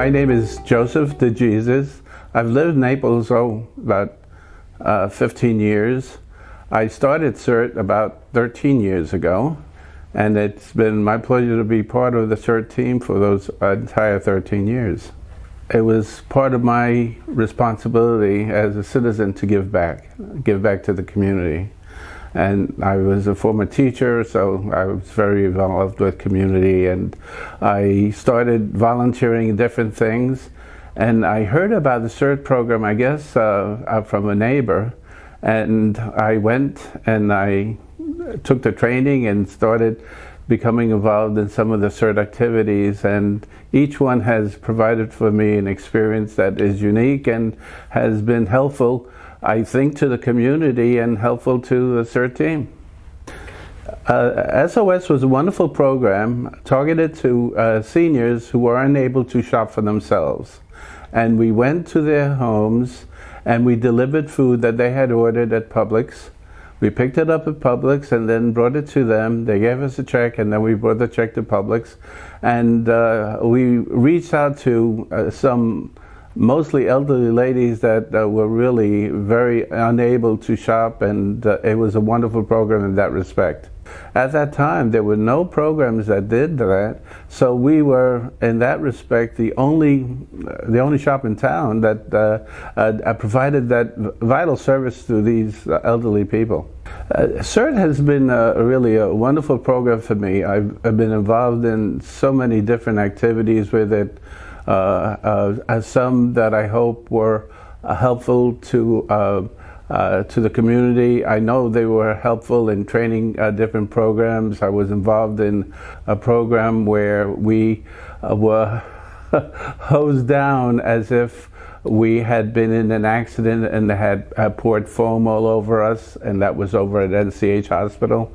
My name is Joseph DeJesus. I've lived in Naples, about 15 years. I started C.E.R.T about 13 years ago, and it's been my pleasure to be part of the C.E.R.T team for those entire 13 years. It was part of my responsibility as a citizen to give back to the community. And I was a former teacher, so I was very involved with community, and I started volunteering in different things. And I heard about the C.E.R.T program, I guess, from a neighbor, and I went and I took the training and started becoming involved in some of the C.E.R.T activities, and each one has provided for me an experience that is unique and has been helpful, I think, to the community and helpful to the C.E.R.T team. SOS was a wonderful program targeted to seniors who were unable to shop for themselves. And we went to their homes and we delivered food that they had ordered at Publix. We picked it up at Publix and then brought it to them. They gave us a check, and then we brought the check to Publix. And we reached out to some mostly elderly ladies that were really very unable to shop, and it was a wonderful program in that respect. At that time, there were no programs that did that, so we were, in that respect, the only shop in town that provided that vital service to these elderly people. C.E.R.T has been really a wonderful program for me. I've been involved in so many different activities with it. Some that I hope were helpful to the community. I know they were helpful in training different programs. I was involved in a program where we were hosed down as if we had been in an accident and they had poured foam all over us, and that was over at NCH Hospital.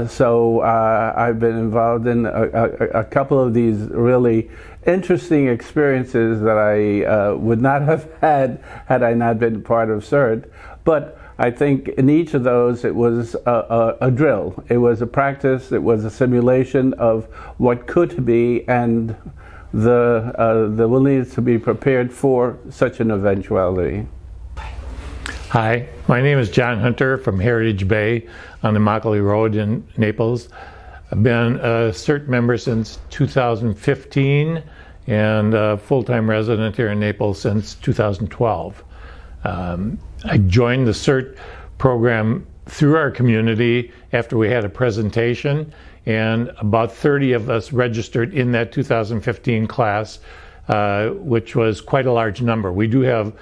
So I've been involved in a couple of these really interesting experiences that I would not have had I not been part of C.E.R.T. But I think in each of those it was a drill. It was a practice. It was a simulation of what could be, and the willingness to be prepared for such an eventuality. Hi, my name is John Hunter from Heritage Bay on the Immokalee Road in Naples. I've been a C.E.R.T member since 2015 and a full-time resident here in Naples since 2012. I joined the C.E.R.T program through our community after we had a presentation, and about 30 of us registered in that 2015 class, which was quite a large number. We do have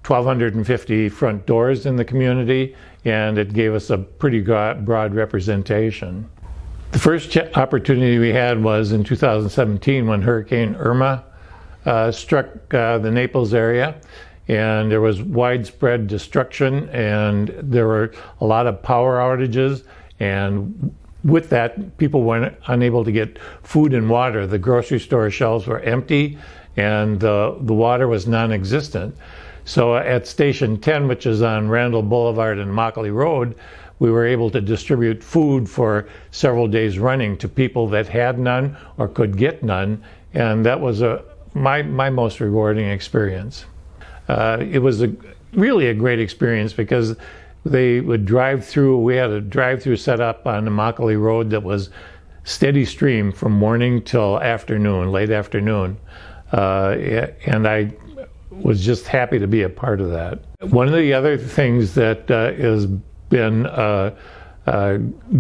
1,250 front doors in the community, and it gave us a pretty broad representation. The first opportunity we had was in 2017 when Hurricane Irma struck the Naples area, and there was widespread destruction, and there were a lot of power outages, and with that, people were unable to get food and water. The grocery store shelves were empty, and the water was non-existent. So at Station 10, which is on Randall Boulevard and Immokalee Road, we were able to distribute food for several days running to people that had none or could get none, and that was my most rewarding experience. It was really a great experience because they would drive through. We had a drive-through set up on Immokalee Road that was steady stream from morning till afternoon, late afternoon, and I was just happy to be a part of that. One of the other things that has been a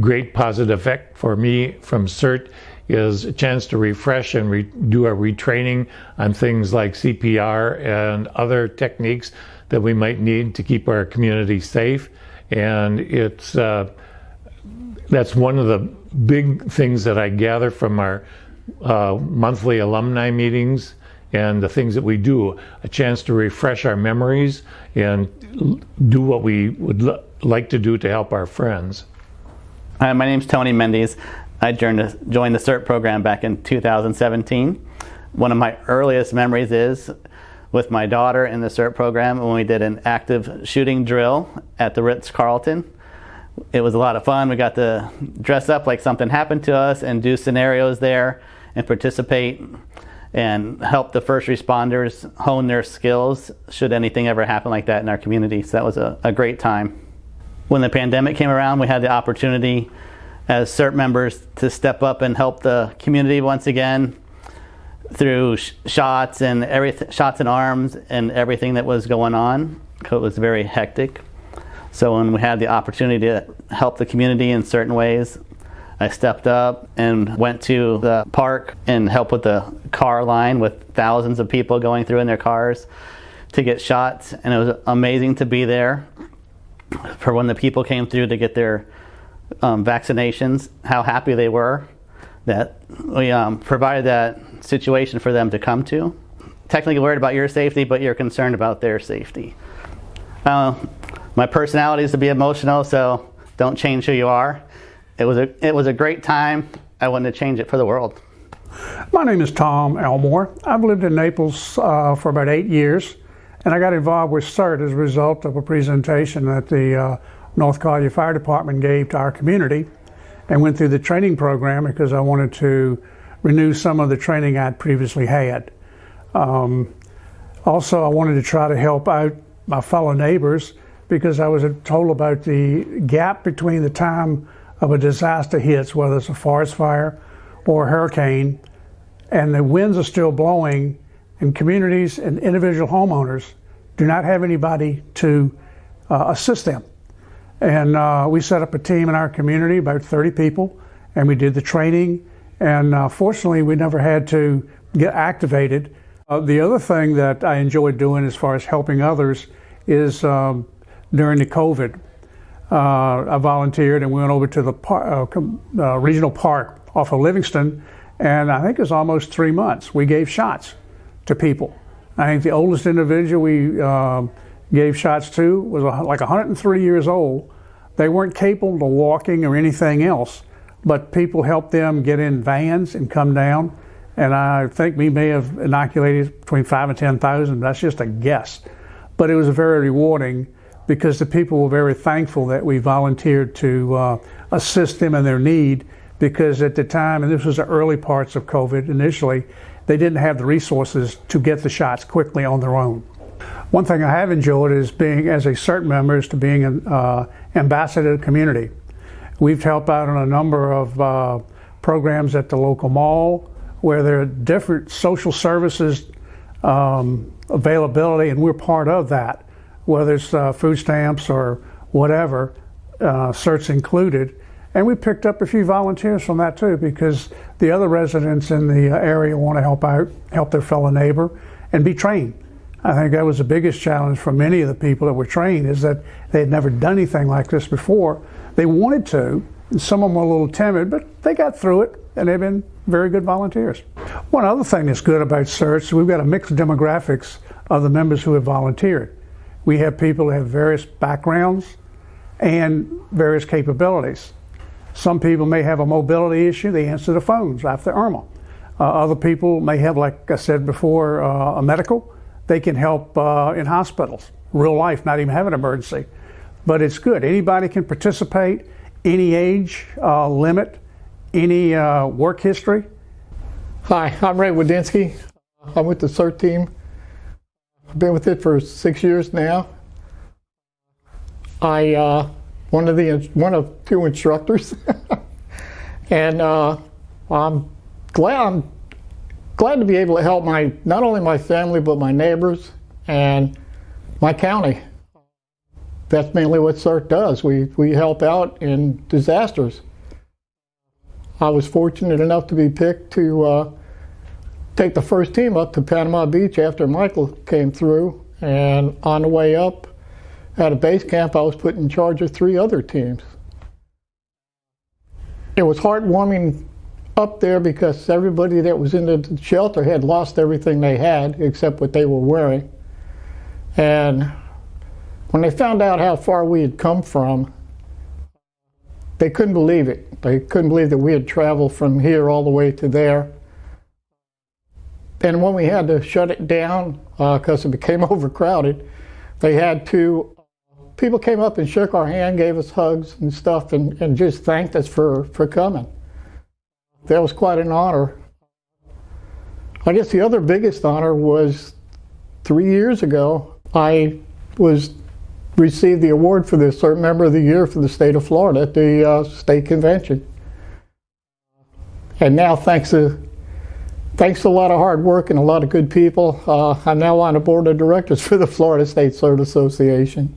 great positive effect for me from C.E.R.T is a chance to refresh and do a retraining on things like CPR and other techniques that we might need to keep our community safe. And it's that's one of the big things that I gather from our monthly alumni meetings and the things that we do, a chance to refresh our memories and do what we would like to do to help our friends. Hi, my name's Tony Mendes. I joined the C.E.R.T program back in 2017. One of my earliest memories is with my daughter in the C.E.R.T program when we did an active shooting drill at the Ritz-Carlton. It was a lot of fun. We got to dress up like something happened to us and do scenarios there and participate. and help the first responders hone their skills should anything ever happen like that in our community. So that was a great time. When the pandemic came around, we had the opportunity as CERT members to step up and help the community once again through shots and shots in arms and everything that was going on. It was very hectic. So when we had the opportunity to help the community in certain ways, I stepped up and went to the park and helped with the car line with thousands of people going through in their cars to get shots. And it was amazing to be there for when the people came through to get their vaccinations, how happy they were that we provided that situation for them to come to. Technically worried about your safety, but you're concerned about their safety. My personality is to be emotional, so don't change who you are. It was a great time. I wouldn't change it for the world. My name is Tom Elmore. I've lived in Naples for about 8 years, and I got involved with C.E.R.T as a result of a presentation that the North Collier Fire Department gave to our community, and went through the training program because I wanted to renew some of the training I'd previously had. Also, I wanted to try to help out my fellow neighbors because I was told about the gap between the time of a disaster hits, whether it's a forest fire or a hurricane, and the winds are still blowing, and communities and individual homeowners do not have anybody to assist them. And we set up a team in our community, about 30 people, and we did the training, and fortunately we never had to get activated. The other thing that I enjoyed doing as far as helping others is during the COVID. I volunteered and we went over to the regional park off of Livingston, and I think it was almost 3 months. We gave shots to people. I think the oldest individual we gave shots to was like 103 years old. They weren't capable of walking or anything else, but people helped them get in vans and come down, and I think we may have inoculated between 5,000 and 10,000. That's just a guess. But it was very rewarding because the people were very thankful that we volunteered to assist them in their need, because at the time, and this was the early parts of COVID initially, they didn't have the resources to get the shots quickly on their own. One thing I have enjoyed is being, as a CERT member, is to being an ambassador to the community. We've helped out on a number of programs at the local mall where there are different social services availability, and we're part of that, whether it's food stamps or whatever, CERT's included. And we picked up a few volunteers from that too, because the other residents in the area want to help out, help their fellow neighbor, and be trained. I think that was the biggest challenge for many of the people that were trained, is that they had never done anything like this before. They wanted to, and some of them were a little timid, but they got through it, and they've been very good volunteers. One other thing that's good about CERT is we've got a mixed demographics of the members who have volunteered. We have people who have various backgrounds and various capabilities. Some people may have a mobility issue, they answer the phones after Irma. Other people may have, like I said before, a medical. They can help in hospitals, real life, not even have an emergency. But it's good. Anybody can participate, any age limit, any work history. Hi, I'm Ray Wadinsky. I'm with the C.E.R.T team. I've been with it for 6 years now. I one of two instructors, and I'm glad to be able to help not only my family but my neighbors and my county. That's mainly what C.E.R.T does. We help out in disasters. I was fortunate enough to be picked to take the first team up to Panama Beach after Michael came through, and on the way up at a base camp I was put in charge of 3 other teams. It was heartwarming up there because everybody that was in the shelter had lost everything they had except what they were wearing, and when they found out how far we had come from, they couldn't believe it. They couldn't believe that we had traveled from here all the way to there. And when we had to shut it down because it became overcrowded, people came up and shook our hand, gave us hugs and stuff, and just thanked us for coming. That was quite an honor. I guess the other biggest honor was 3 years ago. I received the award for the CERT Member of the Year for the state of Florida at the state convention. And now, thanks to a lot of hard work and a lot of good people, I'm now on the board of directors for the Florida State CERT Association.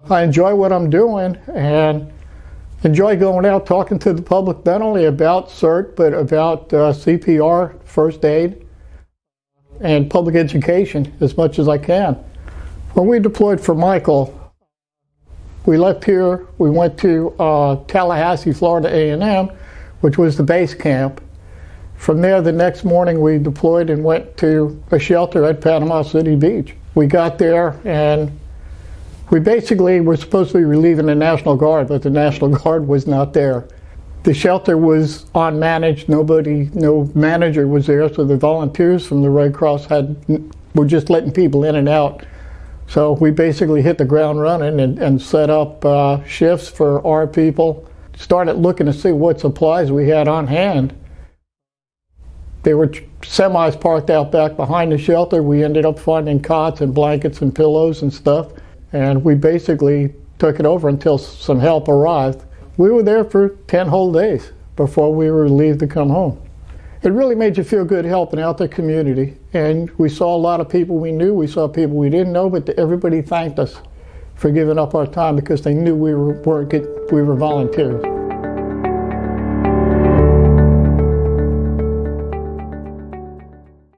I enjoy what I'm doing and enjoy going out talking to the public not only about CERT but about CPR, first aid, and public education as much as I can. When we deployed for Michael, we left here, we went to Tallahassee, Florida A&M, which was the base camp. From there, the next morning, we deployed and went to a shelter at Panama City Beach. We got there and we basically were supposed to be relieving the National Guard, but the National Guard was not there. The shelter was unmanaged. No manager was there, so the volunteers from the Red Cross were just letting people in and out. So we basically hit the ground running and set up shifts for our people. Started looking to see what supplies we had on hand. There were semis parked out back behind the shelter. We ended up finding cots and blankets and pillows and stuff. And we basically took it over until some help arrived. We were there for 10 whole days before we were relieved to come home. It really made you feel good helping out the community. And we saw a lot of people we knew, we saw people we didn't know, but everybody thanked us for giving up our time because they knew we were volunteers.